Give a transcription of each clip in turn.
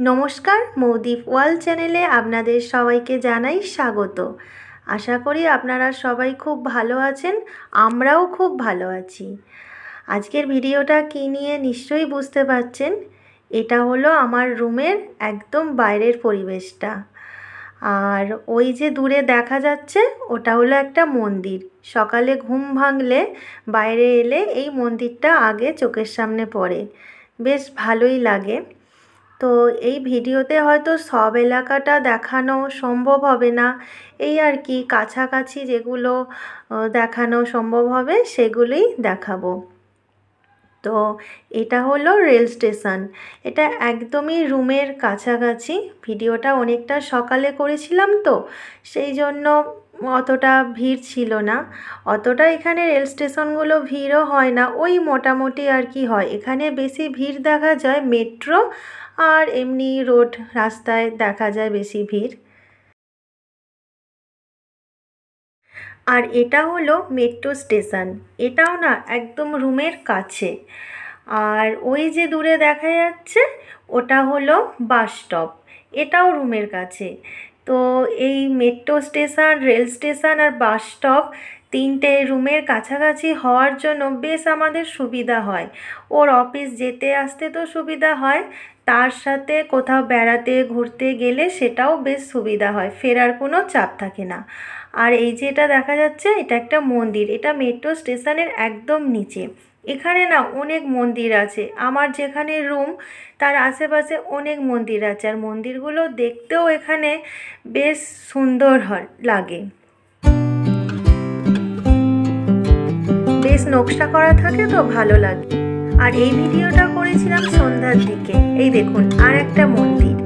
নমস্কার, মৌদীপ ওয়ার্ল্ড চ্যানেলে আপনাদের সবাইকে জানাই স্বাগত। আশা করি আপনারা সবাই খুব ভালো আছেন, আমরাও খুব ভালো আছি। আজকের ভিডিওটা কী নিয়ে নিশ্চয়ই বুঝতে পারছেন। এটা হলো আমার রুমের একদম বাইরের পরিবেশটা। আর ওই যে দূরে দেখা যাচ্ছে ওটা হলো একটা মন্দির। সকালে ঘুম ভাঙলে বাইরে এলে এই মন্দিরটা আগে চোখের সামনে পড়ে, বেশ ভালোই লাগে। তো এই ভিডিওতে হয়তো সব এলাকাটা দেখানো সম্ভব হবে না, এই আর কি কাছাকাছি যেগুলো দেখানো সম্ভব হবে সেগুলোই দেখাবো। তো এটা হলো রেল স্টেশন, এটা একদমই রুমের কাছাকাছি। ভিডিওটা অনেকটা সকালে করেছিলাম তো সেই জন্য অতটা ভিড় ছিল না। অতটা এখানে রেল স্টেশনগুলো ভিড়ও হয় না, ওই মোটামুটি আর কি হয়। এখানে বেশি ভিড় দেখা যায় মেট্রো আর এমনি রোড রাস্তায় দেখা যায় বেশি ভিড়। আর এটা হলো মেট্রো স্টেশন, এটাও না একদম রুমের কাছে। আর ওই যে দূরে দেখা যাচ্ছে ওটা হলো বাস স্টপ, এটাও রুমের কাছে। তো এই মেট্রো স্টেশন, রেল স্টেশন আর বাস স্টপ তিনটে রুমের কাছাকাছি হওয়ার জন্য বেশ আমাদের সুবিধা হয়। ওর অফিস যেতে আসতে তো সুবিধা হয়, তার সাথে কোথাও বেড়াতে ঘুরতে গেলে সেটাও বেশ সুবিধা হয়, ফেরার কোনো চাপ থাকে না। আর এই যে এটা দেখা যাচ্ছে এটা একটা মন্দির, এটা মেট্রো স্টেশনের একদম নিচে। এখানে না অনেক মন্দির আছে, আমার যেখানে রুম তার আশেপাশে অনেক মন্দির আছে। আর মন্দিরগুলো দেখতেও এখানে বেশ সুন্দর লাগে, বেশ নকশা করা থাকে তো ভালো লাগে। আর এই ভিডিওটা করেছিলাম সন্ধ্যার দিকে। এই দেখুন আর একটা মন্দির,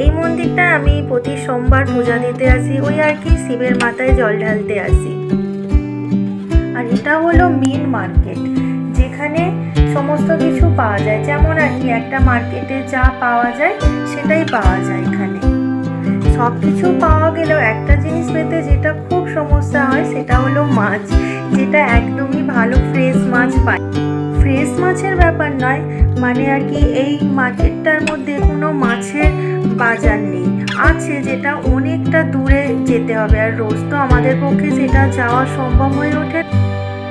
এই মন্দিরটা আমি প্রতি সোমবার পূজা দিতে আসি, ওই আর কি শিবের মাথায় জল ঢালতে আসি। আর এটা হলো মেন মার্কেট, যেখানে সমস্ত কিছু পাওয়া যায়, যেমন আর কি একটা মার্কেটে যা পাওয়া যায় সেটাই পাওয়া যায় এখানে। সব কিছু পাওয়া গেলেও একটা জিনিস পেতে যেটা খুব সমস্যা হয় সেটা হলো মাছ, যেটা একদমই ভালো ফ্রেশ মাছ পাই। ফ্রেশ মাছের ব্যাপার নয়, মানে আর কি এই মার্কেটটার মধ্যে কোনো মাছের বাজার নেই, আছে যেটা অনেকটা দূরে যেতে হবে। আর রোজ তো আমাদের পক্ষে সেটা যাওয়া সম্ভব হয়ে ওঠে।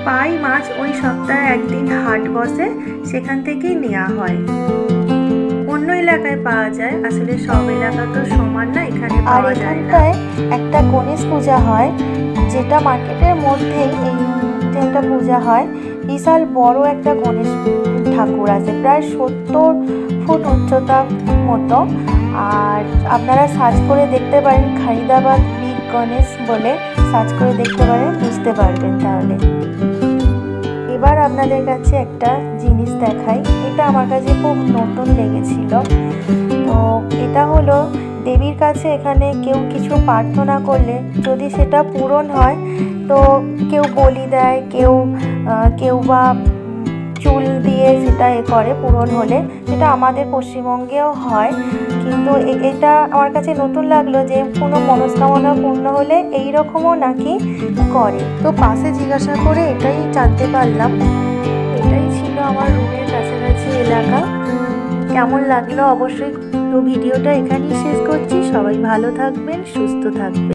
পাই মাছ ওই সপ্তাহে একদিন হাট বসে, সেখান থেকেই নেওয়া হয়। অন্য এলাকায় পাওয়া যায়, আসলে সব এলাকা তো সমান না, এখানে পাওয়া যায় না। একটা গণেশ পূজা হয়, যেটা মার্কেটের মধ্যেই একটা পূজা হয়। বিশাল বড় একটা গণেশ ঠাকুর আছে, প্রায় 70 ফুট উচ্চতা মতো। আর আপনারা সার্চ করে দেখতে পারেন, খারিদাবাদ বিগ গণেশ বলে সার্চ করে দেখতে পারেন, বুঝতে পারবেন তাহলে। এবার আপনাদের কাছে একটা জিনিস দেখাই, এটা আমার কাছে খুব নতুন লেগেছিল। তো এটা হলো দেবীর কাছে এখানে কেউ কিছু প্রার্থনা করলে যদি সেটা পূরণ হয়, তো কেউ বলি দেয়, কেউ বা চুল দিয়ে সেটা করে পূরণ হলে, সেটা আমাদের পশ্চিমবঙ্গেও হয়। কিন্তু এটা আমার কাছে নতুন লাগলো যে কোনো মনস্কামনা পূর্ণ হলে এই রকমও নাকি করে। তো পাশে জিজ্ঞাসা করে এটাই জানতে পারলাম। এটাই ছিল আমার রুমের কাছাকাছি এলাকা। কেমন লাগলো অবশ্যই। তো ভিডিওটা এখানেই শেষ করছি, সবাই ভালো থাকবেন, সুস্থ থাকবেন।